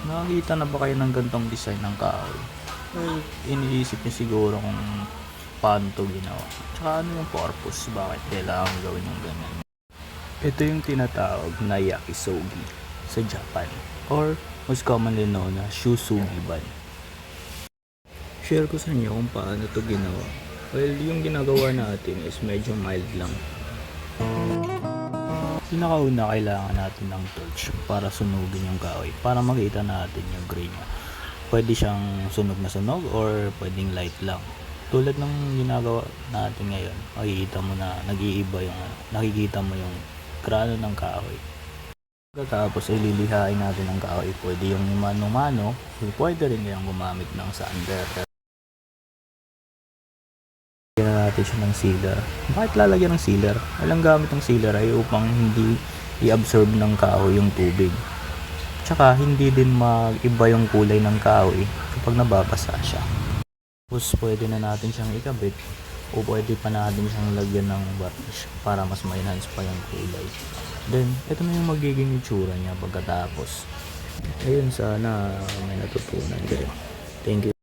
Nakakita na ba kayo ng gantong design ng kahoy? Well, iniisip niyo siguro kung paano ito ginawa. Tsaka ano yung purpose, bakit kailangan gawin yung ganyan. Ito yung tinatawag na yakisogi sa Japan, or most commonly known as shusugiban. Share ko sa inyo kung paano ito ginawa. Well, yung ginagawa natin is medyo mild lang. Pinakauna, kailangan natin ng torch para sunugin yung kahoy, para makita natin yung gray niya. Pwede siyang sunog na sunog or pwedeng light lang. Tulad ng ginagawa natin ngayon, makikita mo na nag-iiba yung nakikita mo yung grano ng kahoy. Tapos ililihain natin ang kahoy. Pwede yung mano-mano, pwede rin kayang gumamit ng sander. Lagyan natin siya ng sealer. Bakit lalagyan ng sealer? Walang gamit ng sealer ay upang hindi i-absorb ng kahoy yung tubig. Tsaka hindi din mag-iba yung kulay ng kahoy kapag nababasa siya. Tapos pwede na natin siyang ikabit o pwede pa natin siyang lagyan ng varnish para mas ma-enhance pa yung kulay. Then, ito na yung magiging itsura niya pagkatapos. Ayun, sana may natutunan kayo. Thank you.